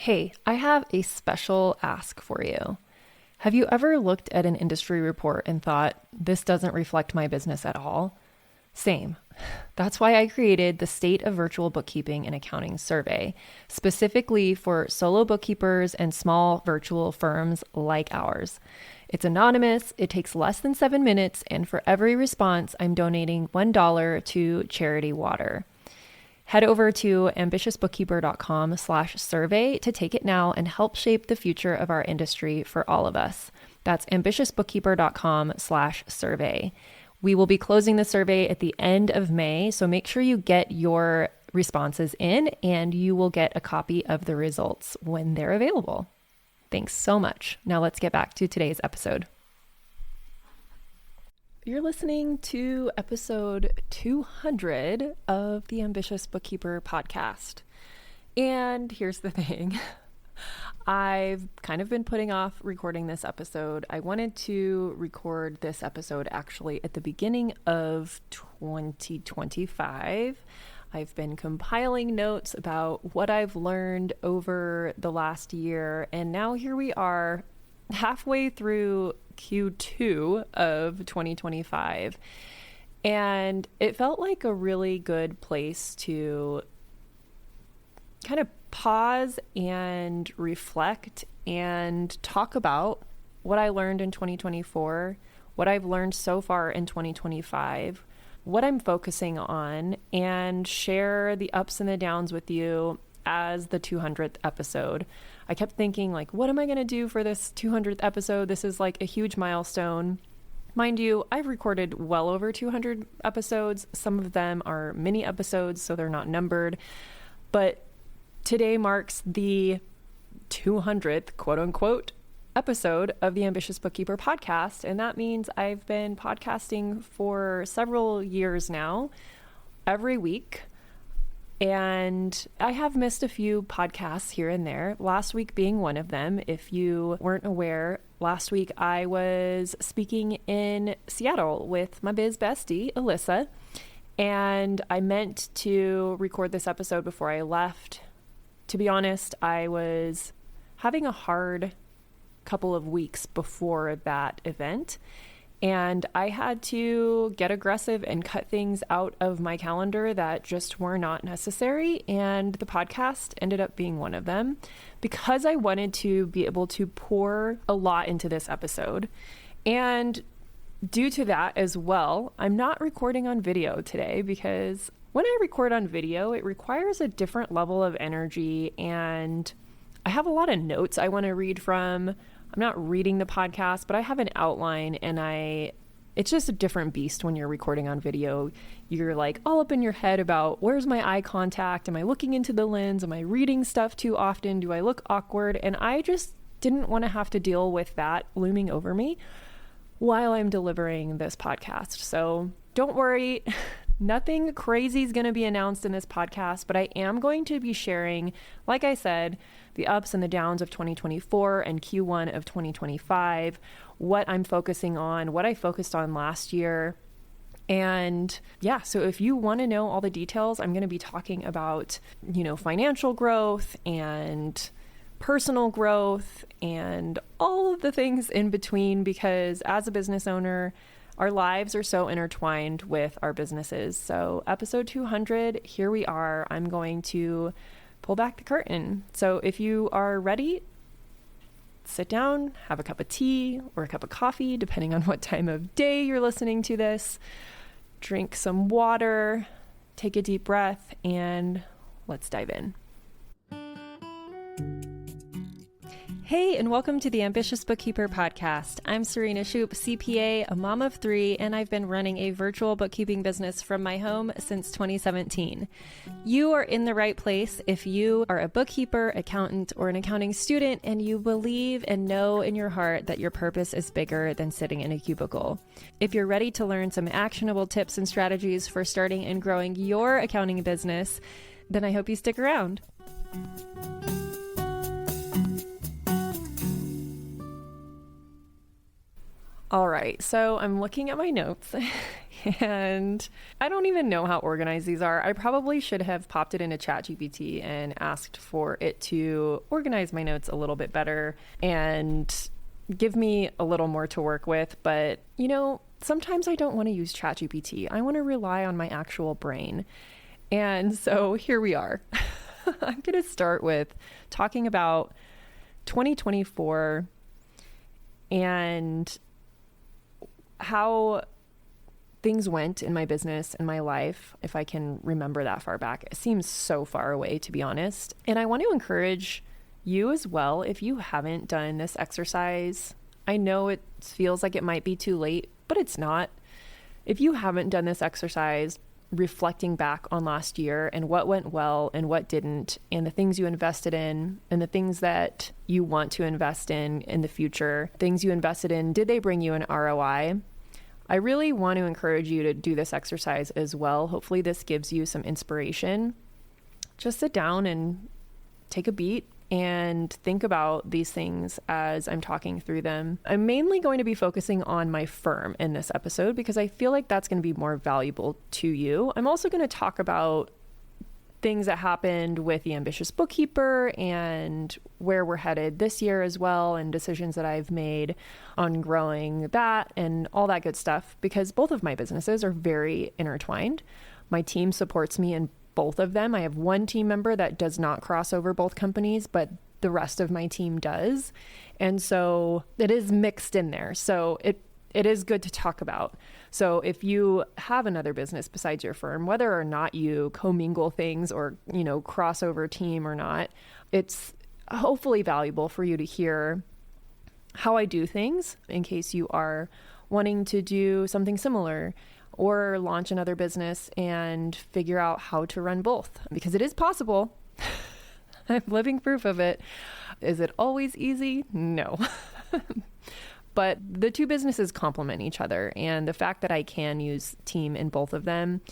Hey, I have a special ask for you. Have you ever looked at an industry report and thought, this doesn't reflect my business at all? Same. That's why I created the State of Virtual Bookkeeping and Accounting Survey, specifically for solo bookkeepers and small virtual firms like ours. It's anonymous, it takes less than 7 minutes, and for every response, I'm donating $1 to Charity Water. Head over to ambitiousbookkeeper.com/survey to take it now and help shape the future of our industry for all of us. That's ambitiousbookkeeper.com/survey. We will be closing the survey at the end of May, so make sure you get your responses in and you will get a copy of the results when they're available. Thanks so much. Now let's get back to today's episode. You're listening to episode 200 of the Ambitious Bookkeeper podcast. And here's the thing. I've kind of been putting off recording this episode. I wanted to record this episode actually at the beginning of 2025. I've been compiling notes about what I've learned over the last year, and now here we are halfway through Q2 of 2025. And it felt like a really good place to kind of pause and reflect and talk about what I learned in 2024, what I've learned so far in 2025, what I'm focusing on, and share the ups and the downs with you as the 200th episode. I kept thinking, like, what am I going to do for this 200th episode? This is like a huge milestone. Mind you, I've recorded well over 200 episodes. Some of them are mini episodes, so they're not numbered. But today marks the 200th, quote unquote, episode of the Ambitious Bookkeeper podcast. And that means I've been podcasting for several years now, every week. And I have missed a few podcasts here and there, last week being one of them. If you weren't aware, last week I was speaking in Seattle with my biz bestie, Alyssa, and I meant to record this episode before I left. To be honest, I was having a hard couple of weeks before that event, and I had to get aggressive and cut things out of my calendar that just were not necessary. And the podcast ended up being one of them because I wanted to be able to pour a lot into this episode. And due to that as well, I'm not recording on video today because when I record on video, it requires a different level of energy. And I have a lot of notes I want to read from. I'm not reading the podcast, but I have an outline, and it's just a different beast when you're recording on video. You're like all up in your head about where's my eye contact? Am I looking into the lens? Am I reading stuff too often? Do I look awkward? And I just didn't want to have to deal with that looming over me while I'm delivering this podcast. So don't worry. Nothing crazy is going to be announced in this podcast, but I am going to be sharing, like I said, the ups and the downs of 2024 and Q1 of 2025, what I'm focusing on, what I focused on last year. And yeah, so if you want to know all the details, I'm going to be talking about, financial growth and personal growth and all of the things in between, because as a business owner, our lives are so intertwined with our businesses. So episode 200, here we are. I'm going to pull back the curtain. So if you are ready, sit down, have a cup of tea or a cup of coffee, depending on what time of day you're listening to this. Drink some water, take a deep breath, and let's dive in. Hey, and welcome to the Ambitious Bookkeeper podcast. I'm Serena, CPA, a mom of 3, and I've been running a virtual bookkeeping business from my home since 2017. You are in the right place if you are a bookkeeper, accountant, or an accounting student, and you believe and know in your heart that your purpose is bigger than sitting in a cubicle. If you're ready to learn some actionable tips and strategies for starting and growing your accounting business, then I hope you stick around. All right, so I'm looking at my notes And I don't even know how organized these are. I probably should have popped it into ChatGPT and asked for it to organize my notes a little bit better and give me a little more to work with. But, sometimes I don't want to use ChatGPT. I want to rely on my actual brain. And so here we are. I'm going to start with talking about 2024 and how things went in my business and my life, if I can remember that far back. It seems so far away, to be honest. And I want to encourage you as well, if you haven't done this exercise. I know it feels like it might be too late, but it's not. If you haven't done this exercise, reflecting back on last year and what went well and what didn't, and the things you invested in and the things that you want to invest in the future, things you invested in, did they bring you an ROI? I really want to encourage you to do this exercise as well. Hopefully this gives you some inspiration. Just sit down and take a beat and think about these things as I'm talking through them. I'm mainly going to be focusing on my firm in this episode because I feel like that's going to be more valuable to you. I'm also going to talk about things that happened with the Ambitious Bookkeeper and where we're headed this year as well, and decisions that I've made on growing that and all that good stuff, because both of my businesses are very intertwined. My team supports me in both of them. I have one team member that does not cross over both companies, but the rest of my team does. And so it is mixed in there. So it is good to talk about. So if you have another business besides your firm, whether or not you commingle things or, cross over team or not, it's hopefully valuable for you to hear how I do things in case you are wanting to do something similar or launch another business and figure out how to run both, because it is possible. I'm living proof of it. Is it always easy? No. But the two businesses complement each other. And the fact that I can use team in both of them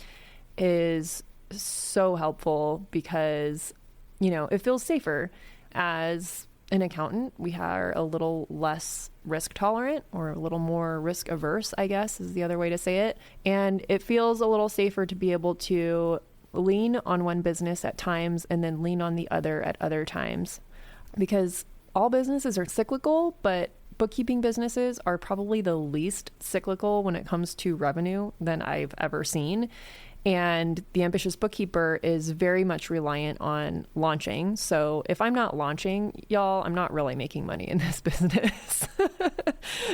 is so helpful because, it feels safer. As an accountant, we are a little less risk tolerant, or a little more risk averse, I guess is the other way to say it. And it feels a little safer to be able to lean on one business at times and then lean on the other at other times, because all businesses are cyclical, but bookkeeping businesses are probably the least cyclical when it comes to revenue than I've ever seen. And the Ambitious Bookkeeper is very much reliant on launching. So if I'm not launching, y'all, I'm not really making money in this business.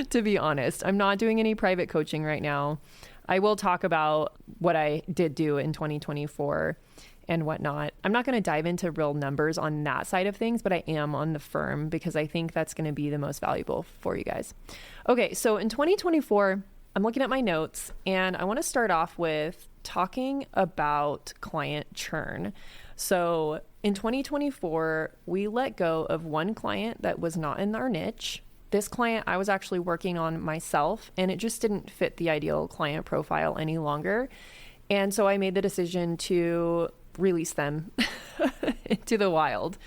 To be honest, I'm not doing any private coaching right now. I will talk about what I did do in 2024 and whatnot. I'm not going to dive into real numbers on that side of things, but I am on the firm because I think that's going to be the most valuable for you guys. Okay, so in 2024, I'm looking at my notes and I want to start off with talking about client churn. So in 2024, we let go of one client that was not in our niche. This client I was actually working on myself, and it just didn't fit the ideal client profile any longer. And so I made the decision to release them into the wild.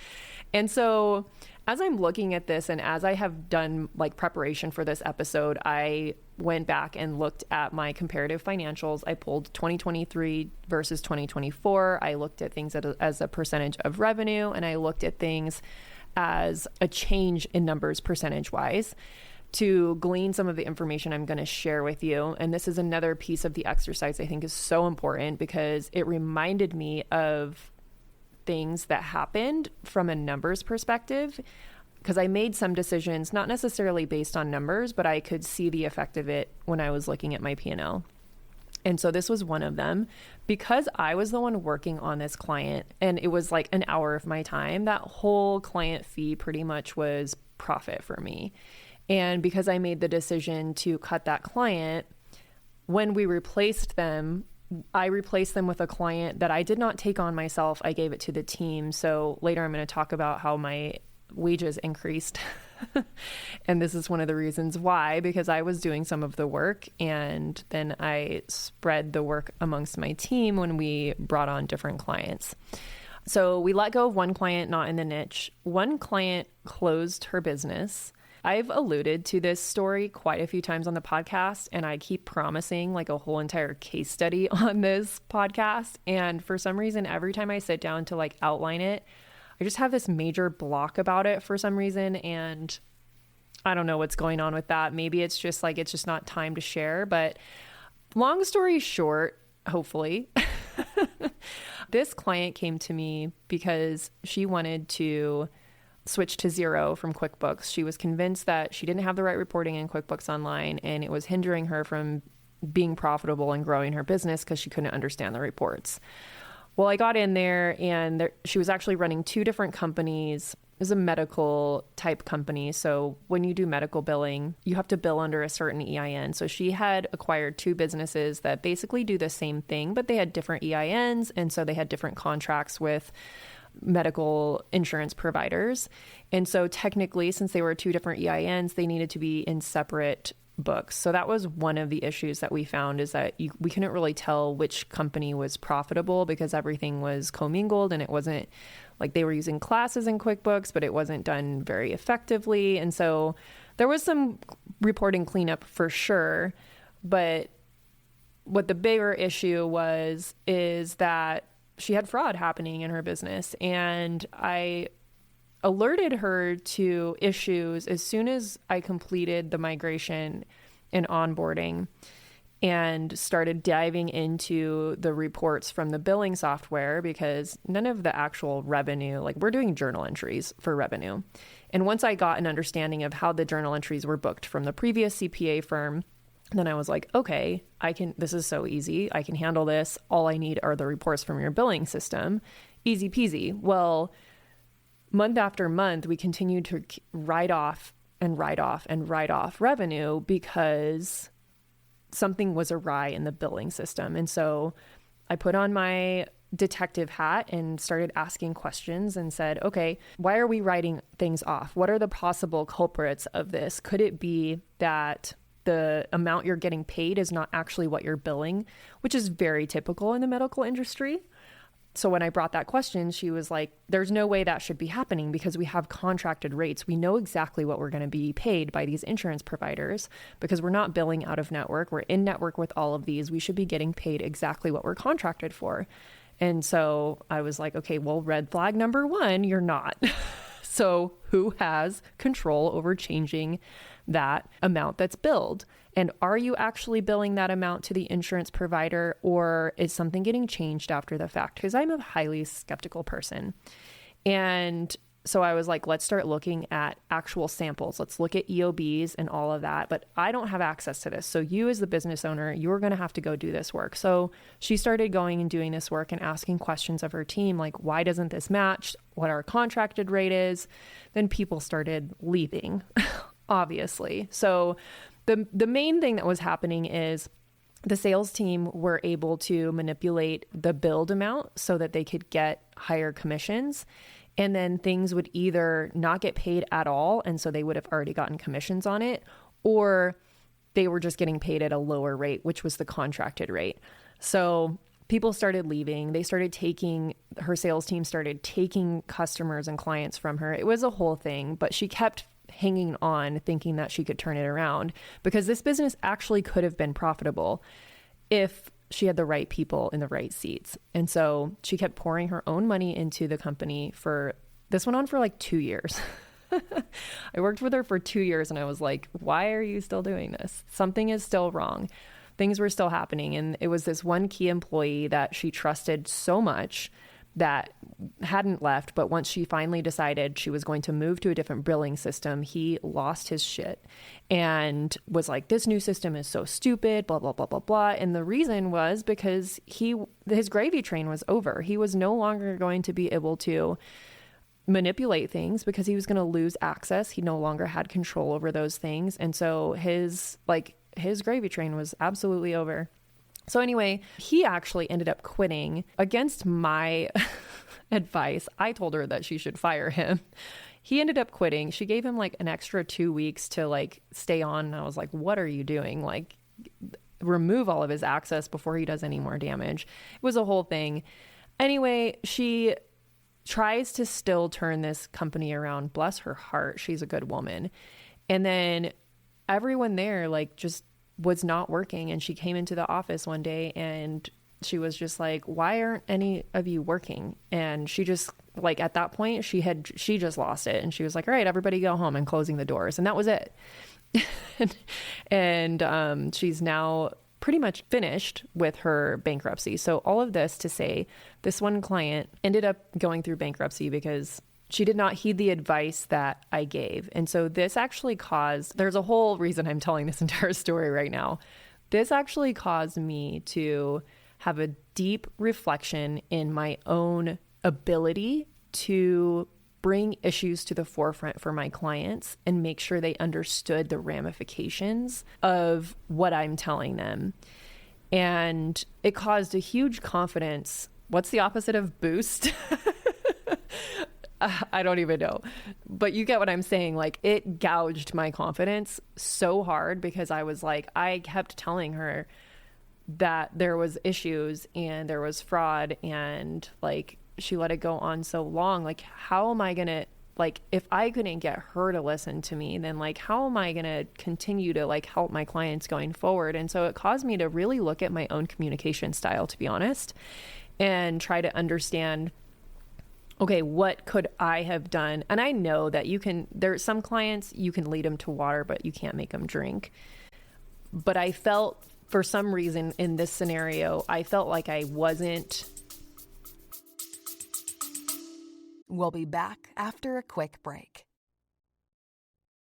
And so as I'm looking at this, and as I have done preparation for this episode, I went back and looked at my comparative financials. I pulled 2023 versus 2024. I looked at things as a percentage of revenue, and I looked at things as a change in numbers percentage wise to glean some of the information I'm going to share with you. And this is another piece of the exercise I think is so important because it reminded me of things that happened from a numbers perspective, because I made some decisions, not necessarily based on numbers, but I could see the effect of it when I was looking at my P&L. And so this was one of them. Because I was the one working on this client and it was like an hour of my time, that whole client fee pretty much was profit for me. And because I made the decision to cut that client, when we replaced them, I replaced them with a client that I did not take on myself. I gave it to the team. So later I'm going to talk about how my wages increased. And this is one of the reasons why, because I was doing some of the work and then I spread the work amongst my team when we brought on different clients. So we let go of one client not in the niche. One client closed her business. I've alluded to this story quite a few times on the podcast, and I keep promising like a whole entire case study on this podcast. And for some reason, every time I sit down to like outline it, I just have this major block about it for some reason. And I don't know what's going on with that. Maybe it's just like, it's just not time to share. But long story short, hopefully, this client came to me because she wanted to switch to Xero from QuickBooks. She was convinced that she didn't have the right reporting in QuickBooks Online, and it was hindering her from being profitable and growing her business because she couldn't understand the reports. Well, I got in there, and she was actually running two different companies. It was a medical type company. So when you do medical billing, you have to bill under a certain EIN. So she had acquired two businesses that basically do the same thing, but they had different EINs. And so they had different contracts with medical insurance providers. And so technically, since they were two different EINs, they needed to be in separate books. So that was one of the issues that we found, is that we couldn't really tell which company was profitable because everything was commingled, and it wasn't like they were using classes in QuickBooks, but it wasn't done very effectively. And so there was some reporting cleanup for sure. But what the bigger issue was is that she had fraud happening in her business. And I alerted her to issues as soon as I completed the migration and onboarding and started diving into the reports from the billing software, because none of the actual revenue, like we're doing journal entries for revenue. And once I got an understanding of how the journal entries were booked from the previous CPA firm, then I was like, okay, this is so easy. I can handle this. All I need are the reports from your billing system. Easy peasy. Well, month after month, we continued to write off and write off and write off revenue because something was awry in the billing system. And so I put on my detective hat and started asking questions and said, okay, why are we writing things off? What are the possible culprits of this? Could it be that the amount you're getting paid is not actually what you're billing, which is very typical in the medical industry? So when I brought that question, she was like, there's no way that should be happening because we have contracted rates. We know exactly what we're going to be paid by these insurance providers because we're not billing out of network. We're in network with all of these. We should be getting paid exactly what we're contracted for. And so I was like, okay, well, red flag number one, you're not. So who has control over changing that amount that's billed? And are you actually billing that amount to the insurance provider, or is something getting changed after the fact? Because I'm a highly skeptical person. And so I was like, let's start looking at actual samples. Let's look at EOBs and all of that. But I don't have access to this. So you as the business owner, you're going to have to go do this work. So she started going and doing this work and asking questions of her team, like, why doesn't this match what our contracted rate is? Then people started leaving, obviously. So the main thing that was happening is the sales team were able to manipulate the billed amount so that they could get higher commissions. And then things would either not get paid at all, and so they would have already gotten commissions on it, or they were just getting paid at a lower rate, which was the contracted rate. So people started leaving. Her sales team started taking customers and clients from her. It was a whole thing, but she kept hanging on, thinking that she could turn it around, because this business actually could have been profitable if she had the right people in the right seats. And so she kept pouring her own money into the company. This went on for like 2 years. I worked with her for 2 years, and I was like, why are you still doing this? Something is still wrong. Things were still happening. And it was this one key employee that she trusted so much that hadn't left. But once she finally decided she was going to move to a different billing system, he lost his shit and was like, this new system is so stupid, blah, blah, blah, blah, blah. And the reason was because his gravy train was over. He was no longer going to be able to manipulate things because he was going to lose access. He no longer had control over those things. And so his gravy train was absolutely over. So anyway, he actually ended up quitting against my advice. I told her that she should fire him. He ended up quitting. She gave him like an extra 2 weeks to like stay on. And I was like, what are you doing? Like, remove all of his access before he does any more damage. It was a whole thing. Anyway, she tries to still turn this company around. Bless her heart. She's a good woman. And then everyone there like just was not working. And she came into the office one day and she was just like, why aren't any of you working? And she just like, at that point she just lost it. And she was like, all right, everybody go home. I'm closing the doors. And that was it. and she's now pretty much finished with her bankruptcy. So all of this to say, this one client ended up going through bankruptcy because she did not heed the advice that I gave. And so this actually there's a whole reason I'm telling this entire story right now. This actually caused me to have a deep reflection in my own ability to bring issues to the forefront for my clients and make sure they understood the ramifications of what I'm telling them. And it caused a huge confidence. What's the opposite of boost? I don't even know, but you get what I'm saying. Like, it gouged my confidence so hard because I kept telling her that there was issues and there was fraud, and like she let it go on so long. Like, how am I gonna, like, if I couldn't get her to listen to me, then like how am I gonna continue to like help my clients going forward? And so it caused me to really look at my own communication style, to be honest, and try to understand, okay, what could I have done? And I know that there's some clients you can lead them to water, but you can't make them drink. But I felt, for some reason in this scenario, I felt like I wasn't. We'll be back after a quick break.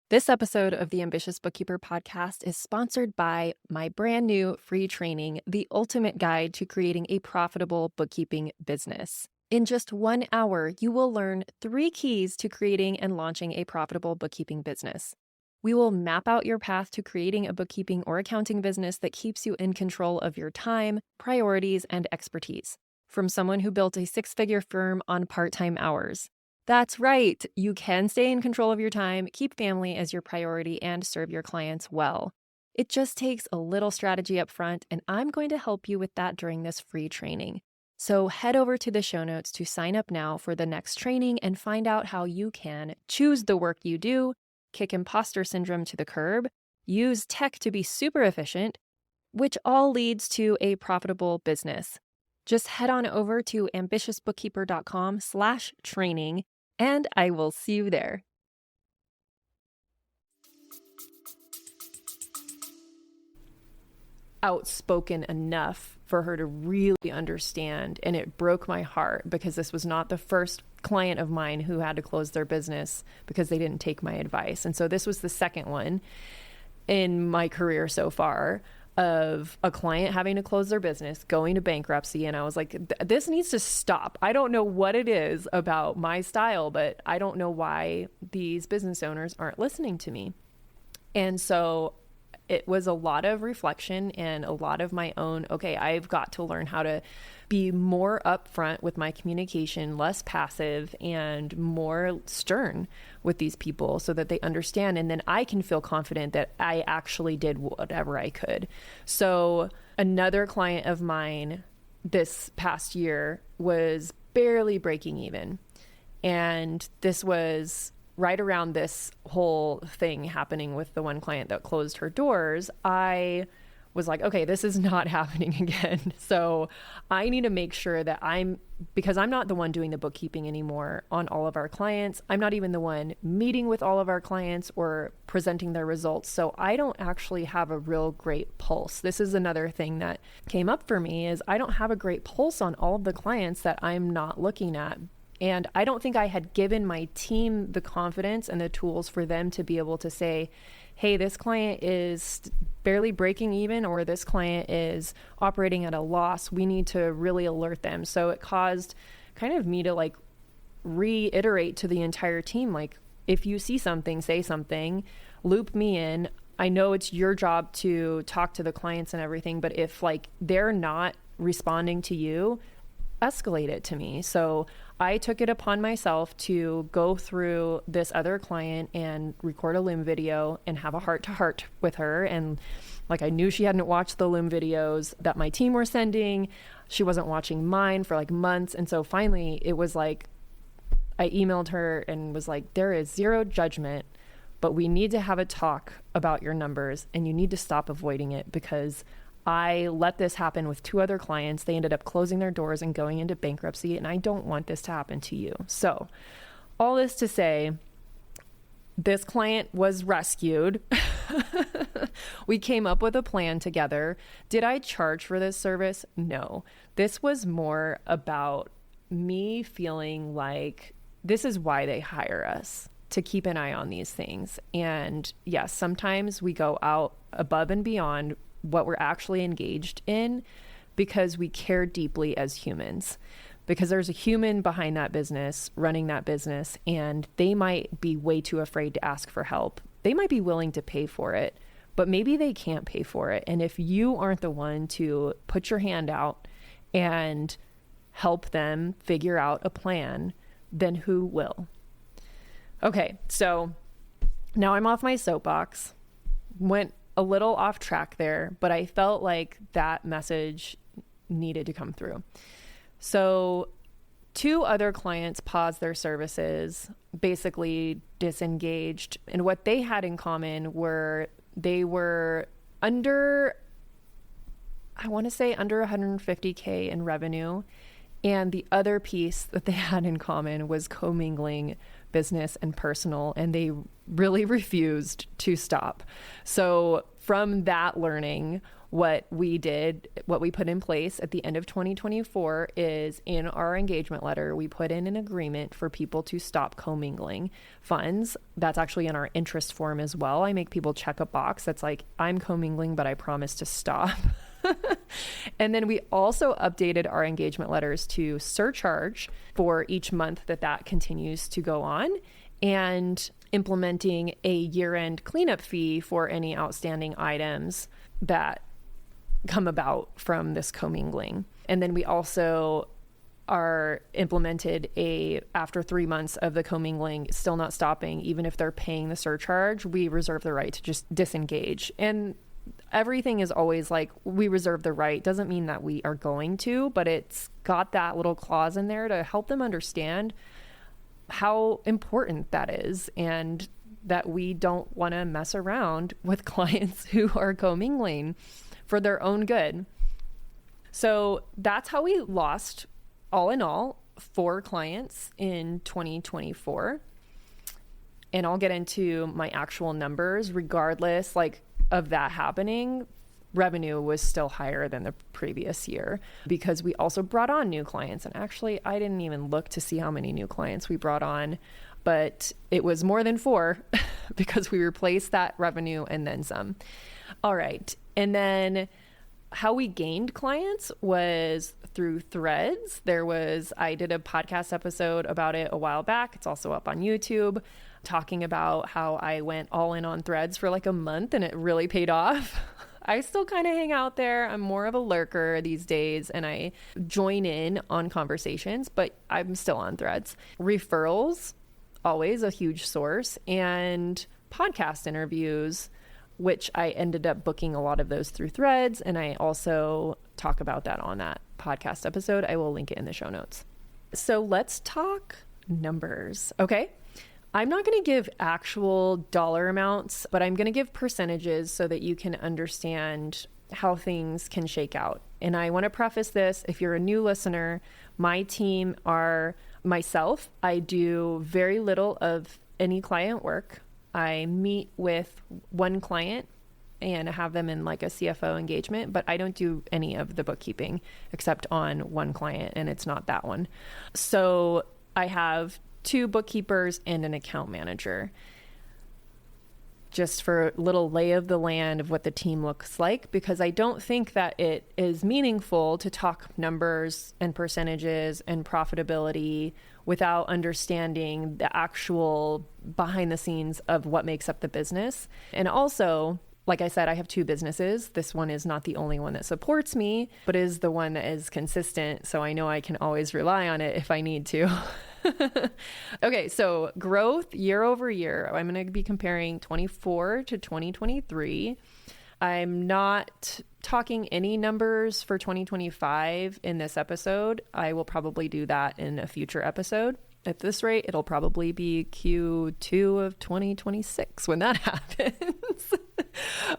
This episode of the Ambitious Bookkeeper podcast is sponsored by my brand new free training, The Ultimate Guide to Creating a Profitable Bookkeeping Business. In just 1 hour, you will learn 3 keys to creating and launching a profitable bookkeeping business. We will map out your path to creating a bookkeeping or accounting business that keeps you in control of your time, priorities, and expertise. From someone who built a 6-figure firm on part-time hours. That's right, you can stay in control of your time, keep family as your priority, and serve your clients well. It just takes a little strategy up front, and I'm going to help you with that during this free training. So head over to the show notes to sign up now for the next training and find out how you can choose the work you do, kick imposter syndrome to the curb, use tech to be super efficient, which all leads to a profitable business. Just head on over to ambitiousbookkeeper.com/training, and I will see you there. Outspoken enough for her to really understand, and it broke my heart because this was not the first client of mine who had to close their business because they didn't take my advice. And so this was the second one in my career so far of a client having to close their business, going to bankruptcy. And I was like, this needs to stop. I don't know what it is about my style, but I don't know why these business owners aren't listening to me. And so it was a lot of reflection and a lot of my own, okay, I've got to learn how to be more upfront with my communication, less passive, and more stern with these people so that they understand. And then I can feel confident that I actually did whatever I could. So another client of mine this past year was barely breaking even. And this was right around this whole thing happening with the one client that closed her doors. I was like, okay, this is not happening again. So I need to make sure that because I'm not the one doing the bookkeeping anymore on all of our clients. I'm not even the one meeting with all of our clients or presenting their results. So I don't actually have a real great pulse. This is another thing that came up for me is I don't have a great pulse on all of the clients that I'm not looking at. And I don't think I had given my team the confidence and the tools for them to be able to say, hey, this client is barely breaking even, or this client is operating at a loss. We need to really alert them. So it caused kind of me to like reiterate to the entire team, like, if you see something, say something, loop me in. I know it's your job to talk to the clients and everything, but if like they're not responding to you, escalate it to me. So I took it upon myself to go through this other client and record a Loom video and have a heart-to-heart with her. And like, I knew she hadn't watched the Loom videos that my team were sending. She wasn't watching mine for like months. And so finally it was like, I emailed her and was like, there is zero judgment but we need to have a talk about your numbers, and you need to stop avoiding it, because I let this happen with 2 other clients. They ended up closing their doors and going into bankruptcy, and I don't want this to happen to you. So all this to say, this client was rescued. We came up with a plan together. Did I charge for this service? No. This was more about me feeling like this is why they hire us, to keep an eye on these things. And yes, sometimes we go out above and beyond what we're actually engaged in because we care deeply as humans, because there's a human behind that business, running that business, and they might be way too afraid to ask for help. They might be willing to pay for it, but maybe they can't pay for it. And if you aren't the one to put your hand out and help them figure out a plan, then who will? Okay, so now I'm off my soapbox. Went a little off track there, but I felt like that message needed to come through. So 2 other clients paused their services, basically disengaged. And what they had in common were they were under, I want to say under 150K in revenue. And the other piece that they had in common was commingling business and personal, and they really refused to stop. So from that learning, what we put in place at the end of 2024 is, in our engagement letter, we put in an agreement for people to stop commingling funds. That's actually in our interest form as well. I make people check a box that's like, I'm commingling, but I promise to stop. And then we also updated our engagement letters to surcharge for each month that continues to go on, and implementing a year-end cleanup fee for any outstanding items that come about from this commingling. And then we also are implemented after 3 months of the commingling, still not stopping, even if they're paying the surcharge, we reserve the right to just disengage. And everything is always like, we reserve the right. Doesn't mean that we are going to, but it's got that little clause in there to help them understand how important that is, and that we don't want to mess around with clients who are commingling for their own good. So that's how we lost, all in all, 4 clients in 2024. And I'll get into my actual numbers. Regardless, of that happening, revenue was still higher than the previous year, because we also brought on new clients. And actually, I didn't even look to see how many new clients we brought on, but it was more than 4 because we replaced that revenue and then some. All right. And then how we gained clients was through Threads. I did a podcast episode about it a while back. It's also up on YouTube, talking about how I went all in on Threads for a month and it really paid off. I still kind of hang out there. I'm more of a lurker these days, and I join in on conversations, but I'm still on Threads. Referrals, always a huge source, and podcast interviews, which I ended up booking a lot of those through Threads. And I also talk about that on that podcast episode. I will link it in the show notes. So let's talk numbers. Okay. I'm not going to give actual dollar amounts, but I'm going to give percentages so that you can understand how things can shake out. And I want to preface this, if you're a new listener, my team are myself. I do very little of any client work. I meet with one client and have them in a CFO engagement, but I don't do any of the bookkeeping except on one client, and it's not that one. So I have 2 bookkeepers and an account manager, just for a little lay of the land of what the team looks like, because I don't think that it is meaningful to talk numbers and percentages and profitability without understanding the actual behind the scenes of what makes up the business. And also, like I said, I have 2 businesses. This one is not the only one that supports me, but is the one that is consistent. So I know I can always rely on it if I need to. Okay, so growth year over year. I'm going to be comparing 24 to 2023. I'm not talking any numbers for 2025 in this episode. I will probably do that in a future episode. At this rate, it'll probably be Q2 of 2026 when that happens.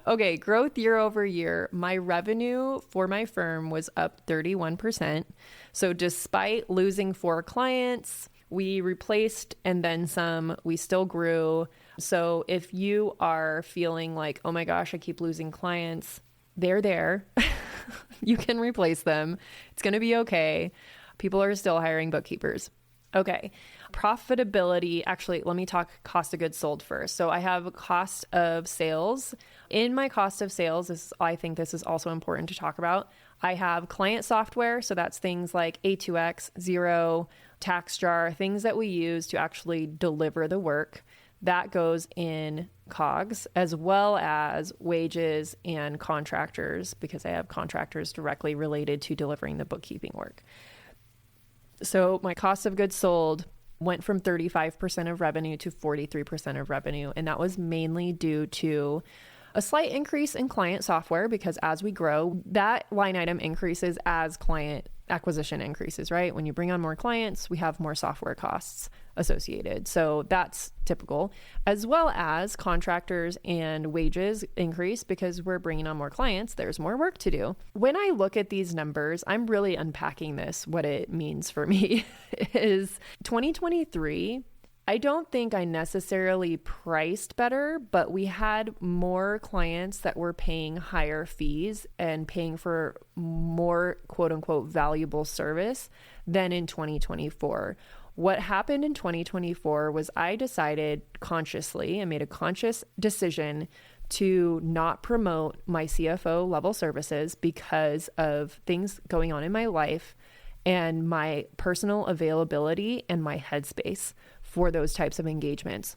Okay, growth year over year. My revenue for my firm was up 31%. So despite losing 4 clients, we replaced and then some, we still grew. So if you are feeling like, oh my gosh, I keep losing clients, they're there. You can replace them. It's going to be okay. People are still hiring bookkeepers. Okay. Profitability. Actually, let me talk cost of goods sold first. So I have cost of sales. In my cost of sales, I think this is also important to talk about. I have client software. So that's things like A2X, Xero, TaxJar, things that we use to actually deliver the work. That goes in COGS, as well as wages and contractors, because I have contractors directly related to delivering the bookkeeping work. So my cost of goods sold went from 35% of revenue to 43% of revenue. And that was mainly due to a slight increase in client software, because as we grow, that line item increases as client acquisition increases, right? When you bring on more clients, we have more software costs associated. So that's typical, as well as contractors and wages increase because we're bringing on more clients. There's more work to do. When I look at these numbers, I'm really unpacking this. What it means for me is 2023, I don't think I necessarily priced better, but we had more clients that were paying higher fees and paying for more quote unquote valuable service than in 2024. What happened in 2024 was I decided consciously, I made a conscious decision to not promote my CFO level services because of things going on in my life and my personal availability and my headspace for those types of engagements.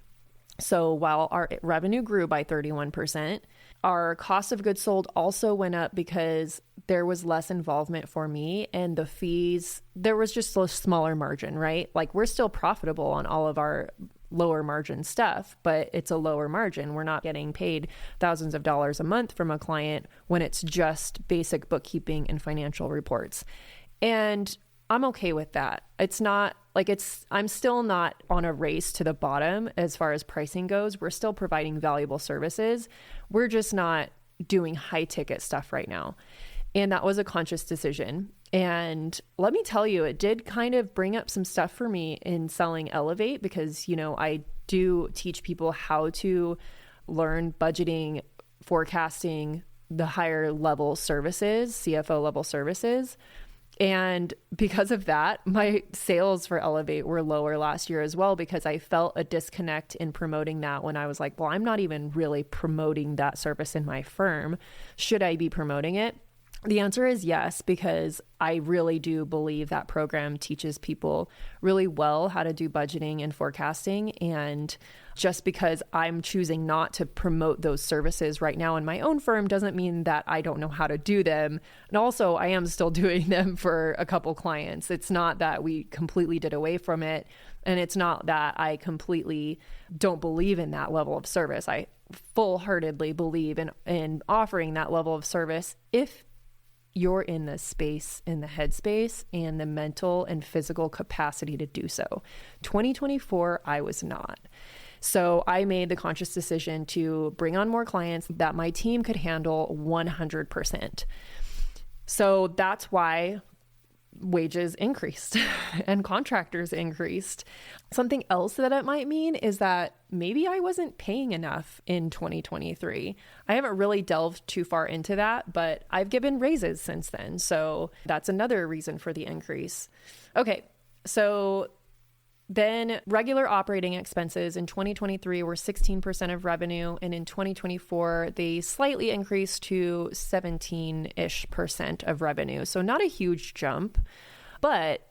So while our revenue grew by 31%, our cost of goods sold also went up because there was less involvement for me, and the fees, there was just a smaller margin, right? Like we're still profitable on all of our lower margin stuff, but it's a lower margin. We're not getting paid thousands of dollars a month from a client when it's just basic bookkeeping and financial reports. And I'm okay with that. It's not like I'm still not on a race to the bottom as far as pricing goes. We're still providing valuable services. We're just not doing high ticket stuff right now. And that was a conscious decision. And let me tell you, it did kind of bring up some stuff for me in selling Elevate because, I do teach people how to learn budgeting, forecasting, the higher level services, CFO level services. And because of that, my sales for Elevate were lower last year as well, because I felt a disconnect in promoting that when I was like, well, I'm not even really promoting that service in my firm. Should I be promoting it? The answer is yes, because I really do believe that program teaches people really well how to do budgeting and forecasting. And just because I'm choosing not to promote those services right now in my own firm doesn't mean that I don't know how to do them. And also, I am still doing them for a couple clients. It's not that we completely did away from it. And it's not that I completely don't believe in that level of service. I full-heartedly believe in offering that level of service if you're in the space, in the headspace, and the mental and physical capacity to do so. 2024, I was not. So I made the conscious decision to bring on more clients that my team could handle 100%. So that's why wages increased and contractors increased. Something else that it might mean is that maybe I wasn't paying enough in 2023. I haven't really delved too far into that, but I've given raises since then. So that's another reason for the increase. Okay, so then regular operating expenses in 2023 were 16% of revenue. And in 2024, they slightly increased to 17-ish% of revenue. So not a huge jump, but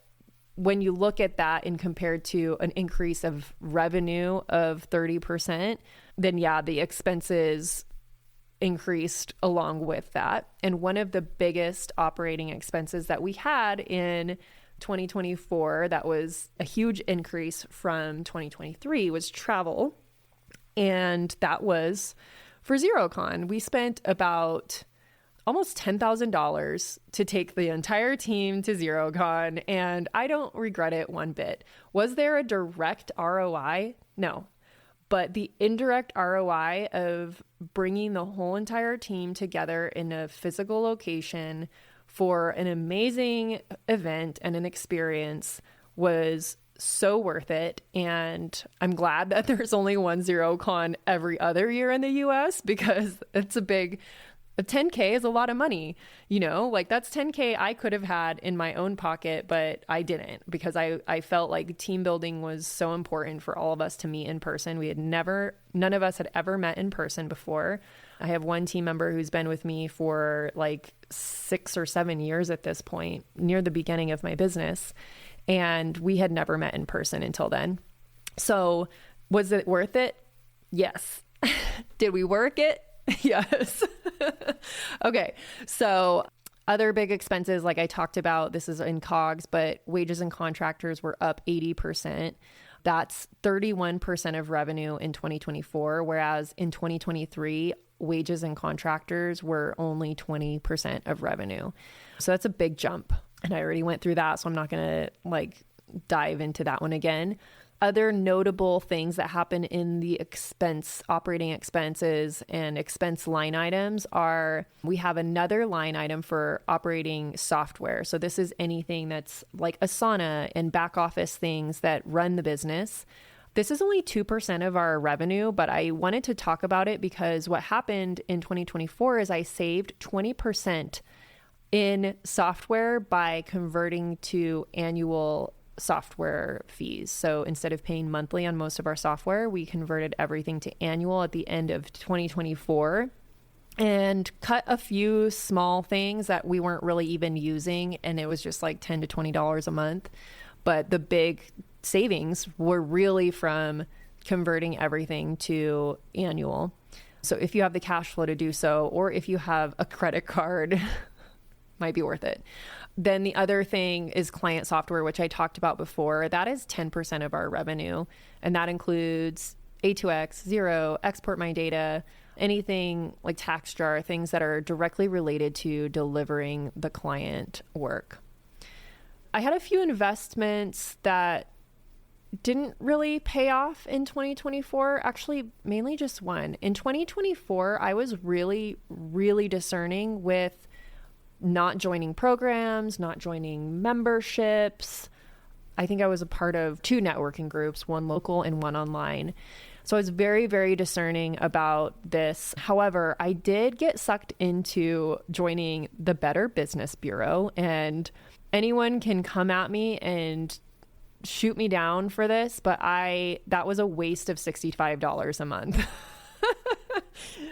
when you look at that and compared to an increase of revenue of 30%, then yeah, the expenses increased along with that. And one of the biggest operating expenses that we had in 2024, that was a huge increase from 2023, was travel. And that was for XeroCon. We spent about almost $10,000 to take the entire team to XeroCon, and I don't regret it one bit. Was there a direct ROI? No. But the indirect ROI of bringing the whole entire team together in a physical location for an amazing event and an experience was so worth it. And I'm glad that there's only one XeroCon every other year in the US, because it's a 10K is a lot of money, like that's 10K I could have had in my own pocket, but I didn't, because I felt like team building was so important for all of us to meet in person. None of us had ever met in person before. I have one team member who's been with me for like 6 or 7 years at this point, near the beginning of my business. And we had never met in person until then. So was it worth it? Yes. Did we work it? Yes. Okay. So other big expenses, like I talked about, this is in COGS, but wages and contractors were up 80%. That's 31% of revenue in 2024, whereas in 2023, wages and contractors were only 20% of revenue. So that's a big jump. And I already went through that, so I'm not going to dive into that one again. Other notable things that happen in the operating expenses and expense line items are, we have another line item for operating software. So this is anything that's like Asana and back office things that run the business. This is only 2% of our revenue, but I wanted to talk about it because what happened in 2024 is I saved 20% in software by converting to annual software fees. So instead of paying monthly on most of our software, we converted everything to annual at the end of 2024 and cut a few small things that we weren't really even using. And it was just like $10 to $20 a month. But the big savings were really from converting everything to annual. So if you have the cash flow to do so, or if you have a credit card, might be worth it. Then the other thing is client software, which I talked about before. That is 10% of our revenue. And that includes A2X, Xero, Export My Data, anything like TaxJar, things that are directly related to delivering the client work. I had a few investments that didn't really pay off in 2024. Actually, mainly just one. In 2024, I was really, really discerning with not joining programs, not joining memberships. I think I was a part of 2 networking groups, one local and one online. So I was very, very discerning about this. However, I did get sucked into joining the Better Business Bureau, and anyone can come at me and shoot me down for this, but that was a waste of $65 a month.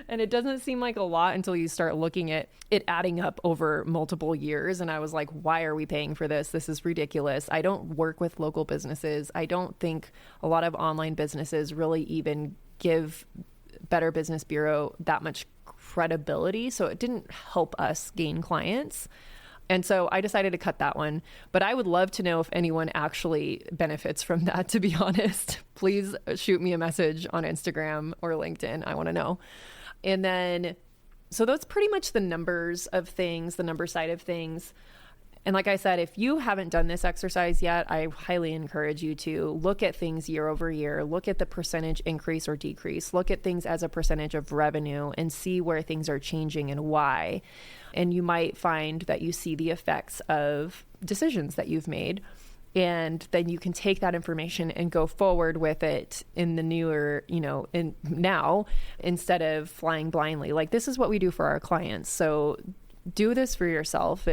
And it doesn't seem like a lot until you start looking at it adding up over multiple years. And I was like, why are we paying for this? This is ridiculous. I don't work with local businesses. I don't think a lot of online businesses really even give Better Business Bureau that much credibility. So it didn't help us gain clients. And so I decided to cut that one. But I would love to know if anyone actually benefits from that, to be honest. Please shoot me a message on Instagram or LinkedIn. I want to know. And then, so that's pretty much the numbers of things, the number side of things. And like I said, if you haven't done this exercise yet, I highly encourage you to look at things year over year, look at the percentage increase or decrease, look at things as a percentage of revenue and see where things are changing and why. And you might find that you see the effects of decisions that you've made. And then you can take that information and go forward with it in the newer, in now, instead of flying blindly. Like, this is what we do for our clients. So do this for yourself.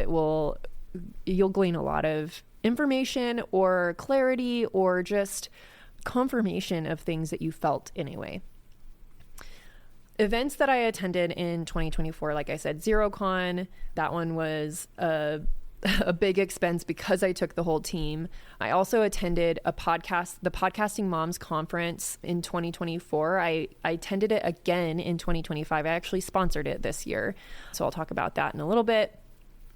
You'll glean a lot of information or clarity or just confirmation of things that you felt anyway. Events that I attended in 2024, like I said, XeroCon, that one was a big expense because I took the whole team. I also attended the Podcasting Moms Conference in 2024. I attended it again in 2025. I actually sponsored it this year. So I'll talk about that in a little bit.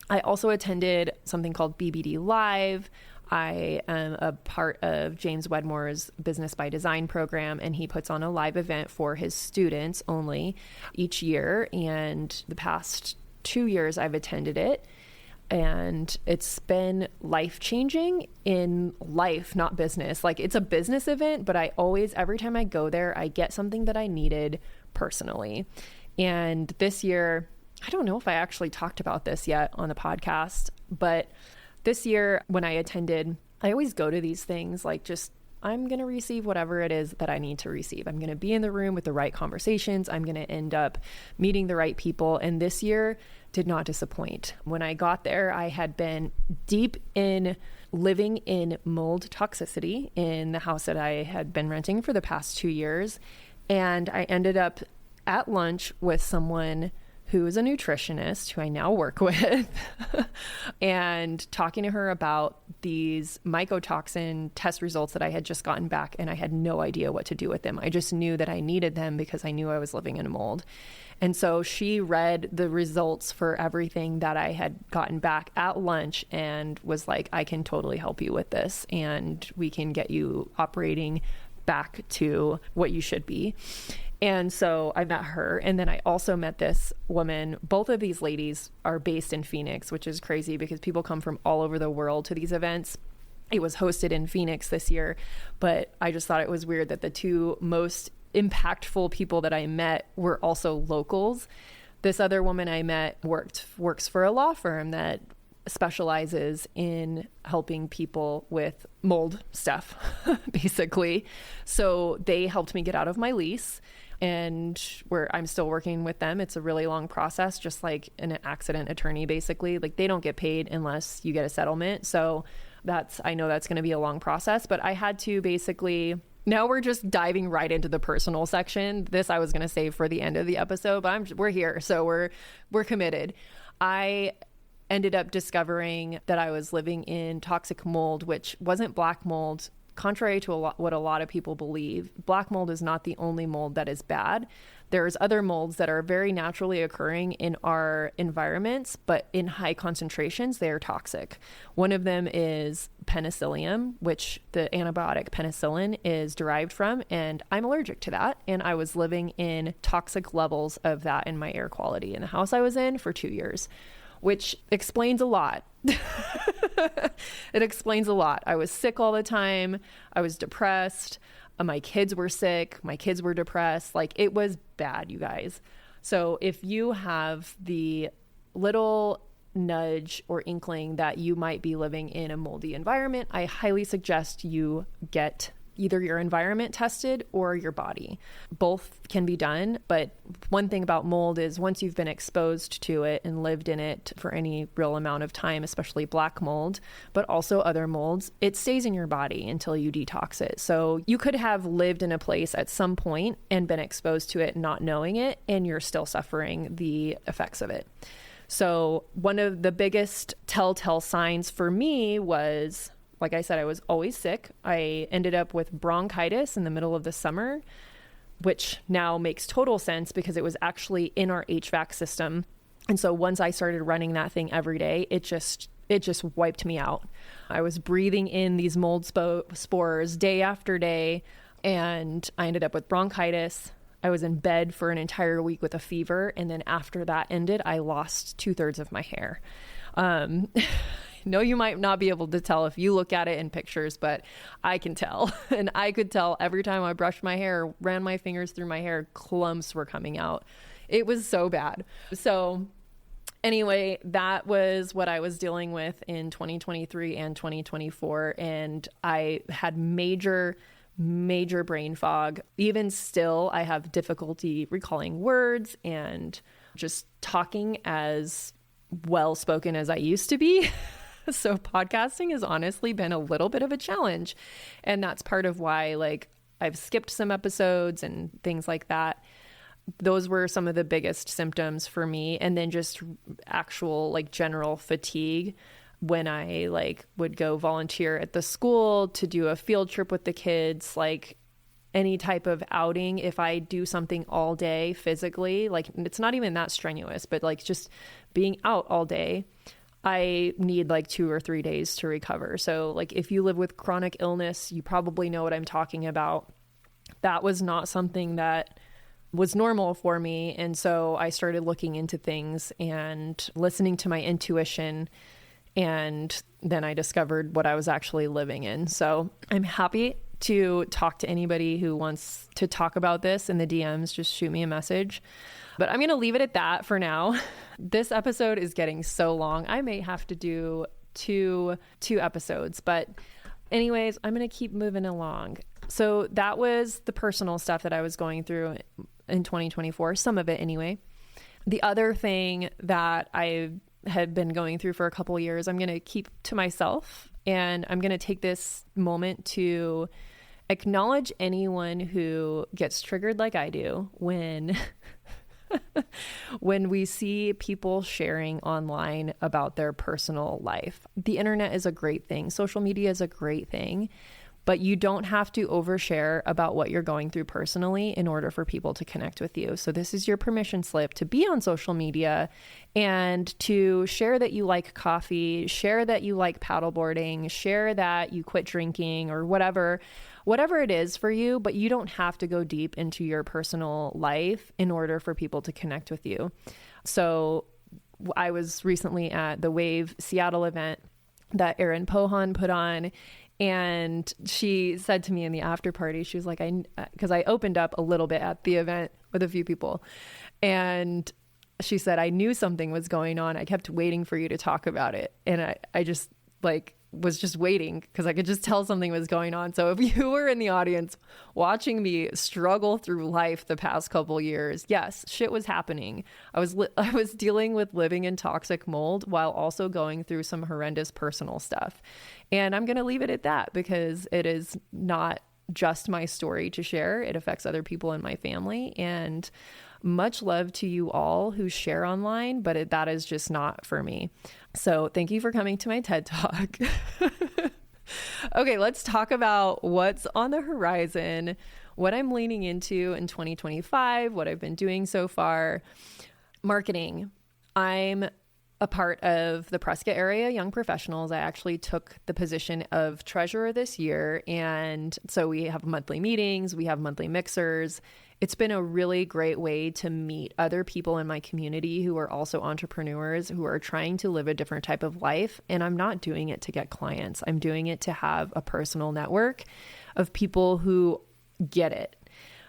I also attended something called BBD Live. I am a part of James Wedmore's Business by Design program, and he puts on a live event for his students only each year. And the past 2 years I've attended it. And it's been life-changing in life, not business. Like, it's a business event, but every time I go there, I get something that I needed personally. And this year, I don't know if I actually talked about this yet on the podcast, but this year when I attended, I always go to these things like just, I'm going to receive whatever it is that I need to receive. I'm going to be in the room with the right conversations. I'm going to end up meeting the right people. And this year did not disappoint. When I got there, I had been deep in living in mold toxicity in the house that I had been renting for the past 2 years. And I ended up at lunch with someone who is a nutritionist who I now work with and talking to her about these mycotoxin test results that I had just gotten back, and I had no idea what to do with them. I just knew that I needed them because I knew I was living in mold. And so she read the results for everything that I had gotten back at lunch and was like, I can totally help you with this, and we can get you operating back to what you should be. And so I met her. And then I also met this woman. Both of these ladies are based in Phoenix, which is crazy because people come from all over the world to these events. It was hosted in Phoenix this year, but I just thought it was weird that the two most impactful people that I met were also locals. This other woman I met works for a law firm that specializes in helping people with mold stuff, basically. So they helped me get out of my lease, and I'm still working with them. It's a really long process, just like an accident attorney, basically. Like, they don't get paid unless you get a settlement. So I know that's going to be a long process, but I had to basically, now we're just diving right into the personal section. This I was going to save for the end of the episode, but we're here. So we're committed. I ended up discovering that I was living in toxic mold, which wasn't black mold. Contrary to what a lot of people believe, black mold is not the only mold that is bad. There's other molds that are very naturally occurring in our environments, but in high concentrations, they are toxic. One of them is penicillium, which the antibiotic penicillin is derived from, and I'm allergic to that. And I was living in toxic levels of that in my air quality in the house I was in for 2 years, which explains a lot. It explains a lot. I was sick all the time. I was depressed. My kids were sick. My kids were depressed. Like, it was bad, you guys. So if you have the little nudge or inkling that you might be living in a moldy environment, I highly suggest you get either your environment tested or your body. Both can be done, but one thing about mold is once you've been exposed to it and lived in it for any real amount of time, especially black mold, but also other molds, it stays in your body until you detox it. So you could have lived in a place at some point and been exposed to it not knowing it, and you're still suffering the effects of it. So one of the biggest telltale signs for me was, like I said, I was always sick. I ended up with bronchitis in the middle of the summer, which now makes total sense because it was actually in our HVAC system. And so once I started running that thing every day, it just wiped me out. I was breathing in these mold spores day after day, and I ended up with bronchitis. I was in bed for an entire week with a fever. And then after that ended, I lost 2/3 of my hair. No, you might not be able to tell if you look at it in pictures, but I can tell. And I could tell every time I brushed my hair, ran my fingers through my hair, clumps were coming out. It was so bad. So anyway, that was what I was dealing with in 2023 and 2024. And I had major brain fog. Even still, I have difficulty recalling words and just talking as well spoken as I used to be. So podcasting has honestly been a little bit of a challenge. And that's part of why, like, I've skipped some episodes and things like that. Those were some of the biggest symptoms for me. And then just actual, like, general fatigue when I, like, would go volunteer at the school to do a field trip with the kids, like any type of outing. If I do something all day physically, like, it's not even that strenuous, but like just being out all day, I need like 2 or 3 days to recover. So like, if you live with chronic illness, you probably know what I'm talking about. That was not something that was normal for me. And so I started looking into things and listening to my intuition. And then I discovered what I was actually living in. So I'm happy to talk to anybody who wants to talk about this in the DMs. Just shoot me a message. But I'm going to leave it at that for now. This episode is getting so long. I may have to do two episodes. But anyways, I'm going to keep moving along. So that was the personal stuff that I was going through in 2024, some of it anyway. The other thing that I had been going through for a couple of years, I'm going to keep to myself, and I'm going to take this moment to acknowledge anyone who gets triggered like I do when when we see people sharing online about their personal life. The internet is a great thing. Social media is a great thing. But you don't have to overshare about what you're going through personally in order for people to connect with you. So this is your permission slip to be on social media and to share that you like coffee, share that you like paddleboarding, share that you quit drinking or whatever it is for you, but you don't have to go deep into your personal life in order for people to connect with you. So I was recently at the Wave Seattle event that Erin Pohan put on. And she said to me in the after party, she was like, because I opened up a little bit at the event with a few people. And she said, I knew something was going on. I kept waiting for you to talk about it. And I just was just waiting because I could just tell something was going on. So if you were in the audience watching me struggle through life the past couple years, yes, shit was happening. I was dealing with living in toxic mold while also going through some horrendous personal stuff. And I'm going to leave it at that because it is not just my story to share. It affects other people in my family. And much love to you all who share online, but that is just not for me. So thank you for coming to my TED Talk. Okay, let's talk about what's on the horizon, what I'm leaning into in 2025, what I've been doing so far. Marketing. I'm a part of the Prescott area Young Professionals. I actually took the position of treasurer this year. And so we have monthly meetings, we have monthly mixers. It's been a really great way to meet other people in my community who are also entrepreneurs who are trying to live a different type of life. And I'm not doing it to get clients. I'm doing it to have a personal network of people who get it.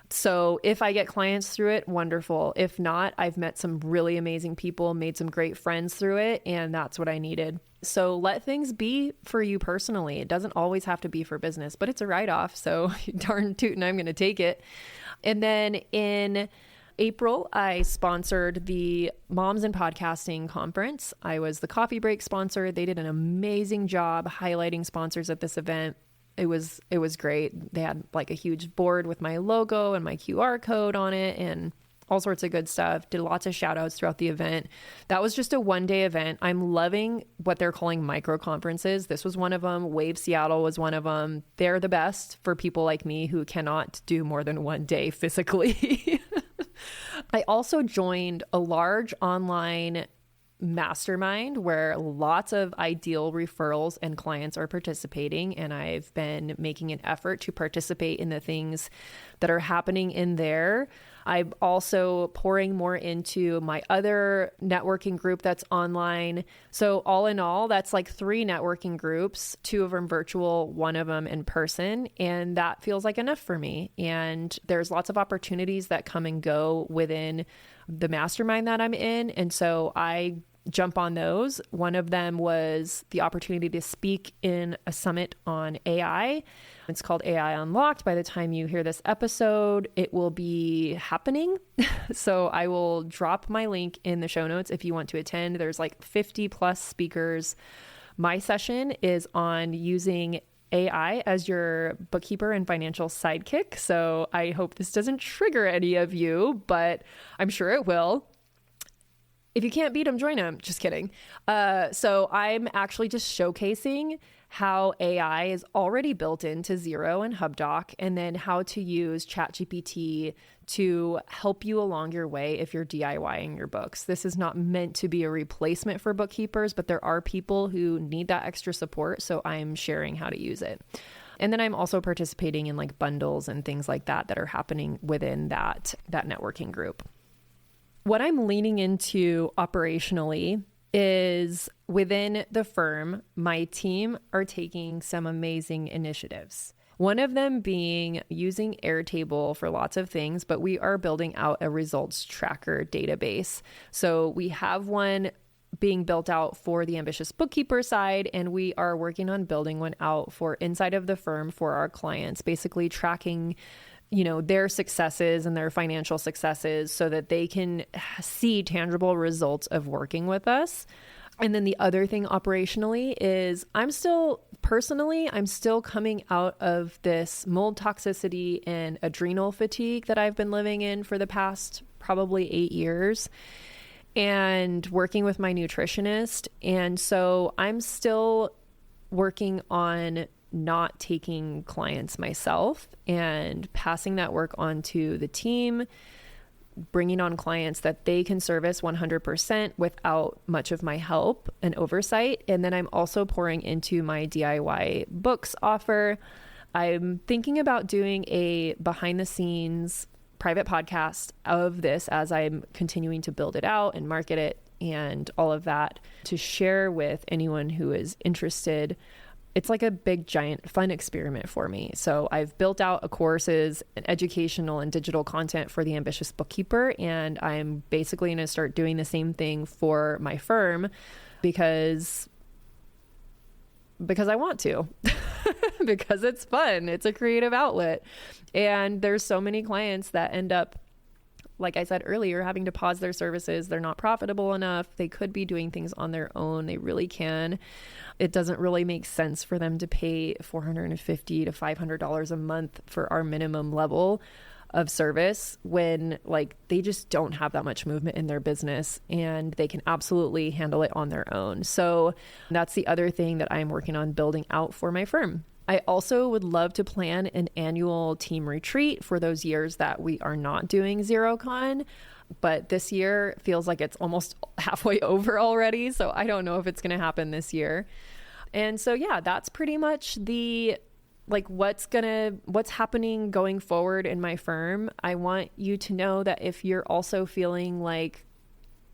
So if I get clients through it, wonderful. If not, I've met some really amazing people, made some great friends through it, and that's what I needed. So let things be for you personally. It doesn't always have to be for business, but it's a write-off. So darn tootin', I'm going to take it. And then in April, I sponsored the Moms in Podcasting Conference. I was the coffee break sponsor. They did an amazing job highlighting sponsors at this event. It was great. They had like a huge board with my logo and my QR code on it and all sorts of good stuff. Did lots of shout outs throughout the event. That was just a 1-day event. I'm loving what they're calling micro conferences. This was one of them. Wave Seattle was one of them. They're the best for people like me who cannot do more than 1 day physically. I also joined a large online mastermind where lots of ideal referrals and clients are participating. And I've been making an effort to participate in the things that are happening in there. I'm also pouring more into my other networking group that's online. So all in all, that's like 3 networking groups, 2 of them virtual, 1 of them in person. And that feels like enough for me. And there's lots of opportunities that come and go within the mastermind that I'm in. And so I jump on those. One of them was the opportunity to speak in a summit on AI. It's called AI Unlocked. By the time you hear this episode, it will be happening. So I will drop my link in the show notes if you want to attend. There's like 50 plus speakers. My session is on using AI as your bookkeeper and financial sidekick. So I hope this doesn't trigger any of you, but I'm sure it will. If you can't beat them, join them. Just kidding. So I'm actually just showcasing how AI is already built into Xero and HubDoc, and then how to use ChatGPT to help you along your way if you're DIYing your books. This is not meant to be a replacement for bookkeepers, but there are people who need that extra support. So I'm sharing how to use it. And then I'm also participating in like bundles and things like that are happening within that networking group. What I'm leaning into operationally is within the firm, my team are taking some amazing initiatives. One of them being using Airtable for lots of things, but we are building out a results tracker database. So we have one being built out for the ambitious bookkeeper side, and we are working on building one out for inside of the firm for our clients, basically tracking their successes and their financial successes so that they can see tangible results of working with us. And then the other thing operationally is I'm still coming out of this mold toxicity and adrenal fatigue that I've been living in for the past probably 8 years and working with my nutritionist. And so I'm still working on not taking clients myself and passing that work on to the team, bringing on clients that they can service 100% without much of my help and oversight. And then I'm also pouring into my DIY books offer. I'm thinking about doing a behind the scenes private podcast of this as I'm continuing to build it out and market it and all of that to share with anyone who is interested. It's like a big, giant, fun experiment for me. So I've built out a courses and educational and digital content for the ambitious bookkeeper. And I'm basically going to start doing the same thing for my firm because I want to, because it's fun. It's a creative outlet. And there's so many clients that end up, like I said earlier, having to pause their services. They're not profitable enough. They could be doing things on their own. They really can. It doesn't really make sense for them to pay $450 to $500 a month for our minimum level of service when like they just don't have that much movement in their business and they can absolutely handle it on their own. So that's the other thing that I'm working on building out for my firm. I also would love to plan an annual team retreat for those years that we are not doing XeroCon, but this year feels like it's almost halfway over already. So I don't know if it's going to happen this year. And so, yeah, that's pretty much what's happening going forward in my firm. I want you to know that if you're also feeling like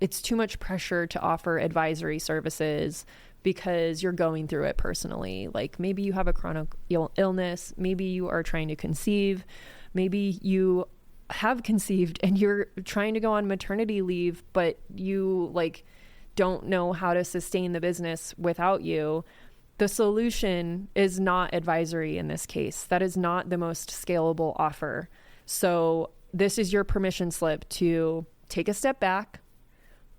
it's too much pressure to offer advisory services because you're going through it personally, like maybe you have a chronic illness, maybe you are trying to conceive, maybe you have conceived and you're trying to go on maternity leave, but you don't know how to sustain the business without you. The solution is not advisory in this case. That is not the most scalable offer. So this is your permission slip to take a step back,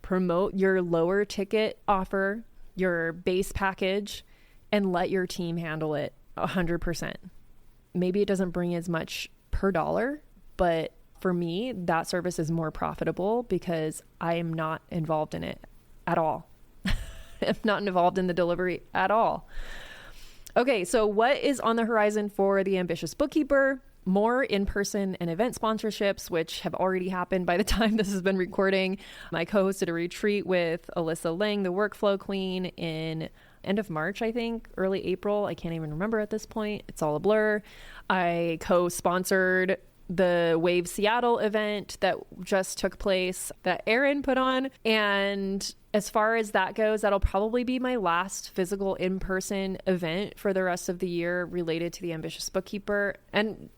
promote your lower ticket offer, your base package, and let your team handle it 100%. Maybe it doesn't bring as much per dollar, but for me, that service is more profitable because I am not involved in it at all. I'm not involved in the delivery at all. Okay, so what is on the horizon for the ambitious bookkeeper? More in-person and event sponsorships, which have already happened by the time this has been recording. I co-hosted a retreat with Alyssa Lang, the workflow queen, in end of March, I think, early April. I can't even remember at this point. It's all a blur. I co-sponsored the Wave Seattle event that just took place that Erin put on. And as far as that goes, that'll probably be my last physical in-person event for the rest of the year related to the ambitious bookkeeper. And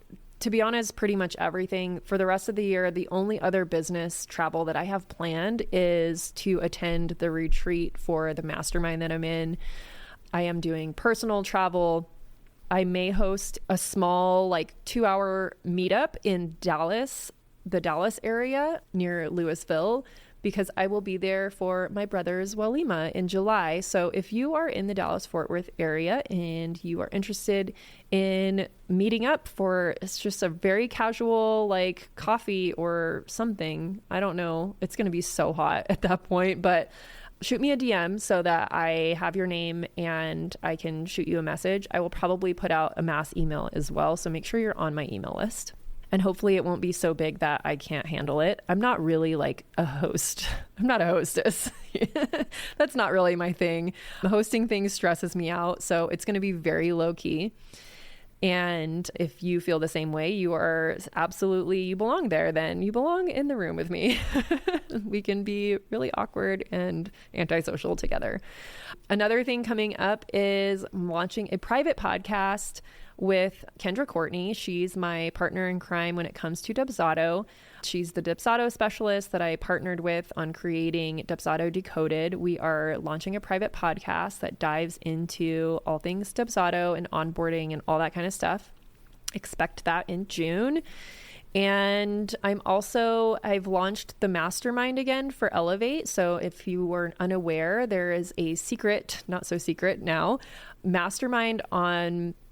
to be honest, pretty much everything for the rest of the year. The only other business travel that I have planned is to attend the retreat for the mastermind that I'm in. I am doing personal travel. I may host a small 2-hour meetup in Dallas, the Dallas area near Louisville, because I will be there for my brother's Walima in July. So if you are in the Dallas-Fort Worth area and you are interested in meeting up for, it's just a very casual coffee or something, I don't know, it's going to be so hot at that point, but shoot me a DM so that I have your name and I can shoot you a message. I will probably put out a mass email as well, so make sure you're on my email list. And hopefully it won't be so big that I can't handle it. I'm not really a host. I'm not a hostess. That's not really my thing. The hosting thing stresses me out, so it's going to be very low key. And if you feel the same way, you belong there, then you belong in the room with me. We can be really awkward and antisocial together. Another thing coming up is launching a private podcast with Kendra Courtney. She's my partner in crime when it comes to Dubsado. She's the Dubsado specialist that I partnered with on creating Dubsado Decoded. We are launching a private podcast that dives into all things Dubsado and onboarding and all that kind of stuff. Expect that in June. And I've launched the mastermind again for Elevate. So if you were unaware, there is a secret, not so secret now, mastermind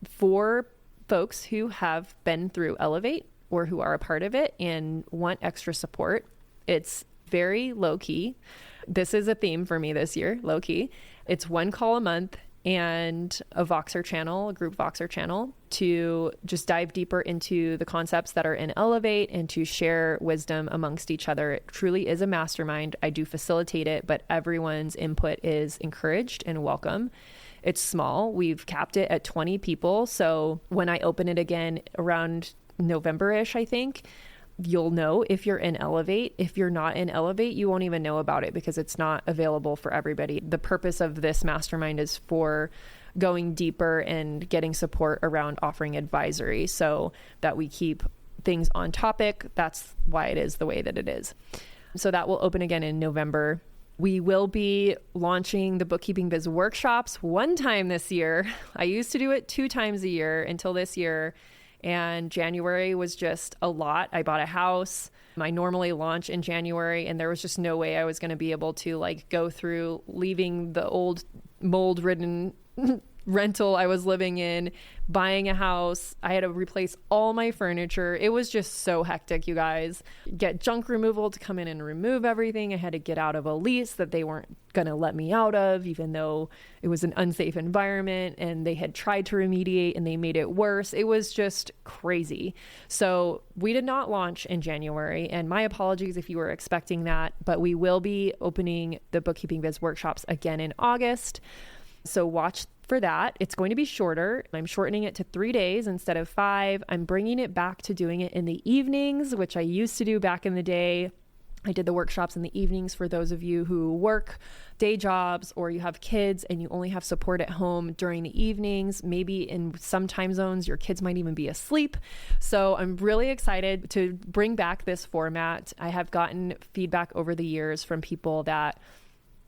for folks who have been through Elevate or who are a part of it and want extra support. It's very low key. This is a theme for me this year, low key. It's one call a month and a Voxer channel, a group Voxer channel, to just dive deeper into the concepts that are in Elevate and to share wisdom amongst each other. It truly is a mastermind. I do facilitate it, but everyone's input is encouraged and welcome. It's small. We've capped it at 20 people. So when I open it again around November-ish, I think, you'll know if you're in Elevate. If you're not in Elevate, you won't even know about it because it's not available for everybody. The purpose of this mastermind is for going deeper and getting support around offering advisory so that we keep things on topic. That's why it is the way that it is. So that will open again in November. We will be launching the Bookkeeping Biz workshops one time this year. I used to do it 2 times a year until this year. And January was just a lot. I bought a house. I normally launch in January, and there was just no way I was going to be able to go through leaving the old mold-ridden rental I was living in, buying a house. I had to replace all my furniture. It was just so hectic, you guys. Get junk removal to come in and remove everything. I had to get out of a lease that they weren't going to let me out of, even though it was an unsafe environment and they had tried to remediate and they made it worse. It was just crazy. So we did not launch in January, and my apologies if you were expecting that, but we will be opening the Bookkeeping Biz workshops again in August. So watch for that. It's going to be shorter. I'm shortening it to 3 days instead of 5. I'm bringing it back to doing it in the evenings, which I used to do back in the day. I did the workshops in the evenings for those of you who work day jobs or you have kids and you only have support at home during the evenings. Maybe in some time zones, your kids might even be asleep. So I'm really excited to bring back this format. I have gotten feedback over the years from people that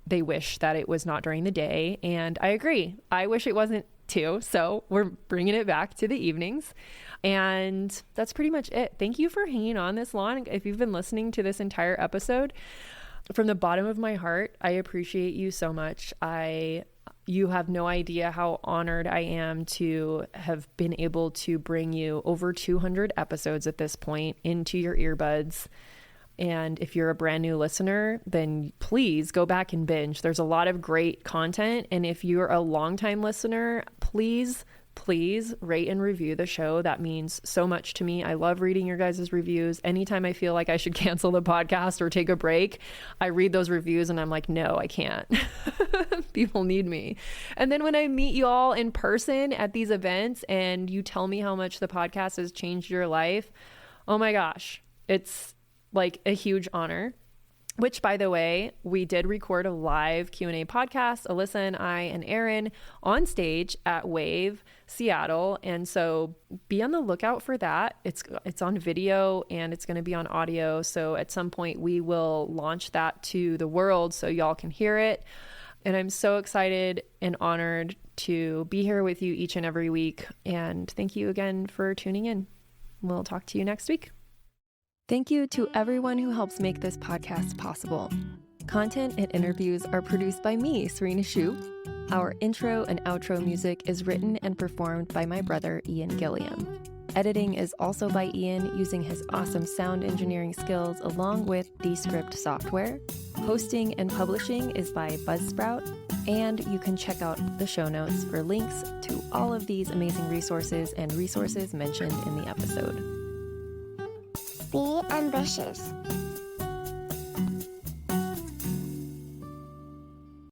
they wish that it was not during the day. And I agree. I wish it wasn't too. So we're bringing it back to the evenings. And that's pretty much it. Thank you for hanging on this long. If you've been listening to this entire episode, from the bottom of my heart, I appreciate you so much. You have no idea how honored I am to have been able to bring you over 200 episodes at this point into your earbuds. And if you're a brand new listener, then please go back and binge. There's a lot of great content. And if you're a longtime listener, please rate and review the show. That means so much to me. I love reading your guys' reviews. Anytime I feel like I should cancel the podcast or take a break, I read those reviews and I'm like, no, I can't. People need me. And then when I meet you all in person at these events and you tell me how much the podcast has changed your life, oh my gosh, it's like a huge honor. Which, by the way, we did record a live Q&A podcast, Alyssa and I and Aaron, on stage at Wave Seattle. And so be on the lookout for that. It's on video and it's going to be on audio. So at some point we will launch that to the world so y'all can hear it. And I'm so excited and honored to be here with you each and every week. And thank you again for tuning in. We'll talk to you next week. Thank you to everyone who helps make this podcast possible. Content and interviews are produced by me, Serena Shu. Our intro and outro music is written and performed by my brother, Ian Gilliam. Editing is also by Ian using his awesome sound engineering skills along with Descript software. Hosting and publishing is by Buzzsprout. And you can check out the show notes for links to all of these amazing resources and resources mentioned in the episode. Be ambitious.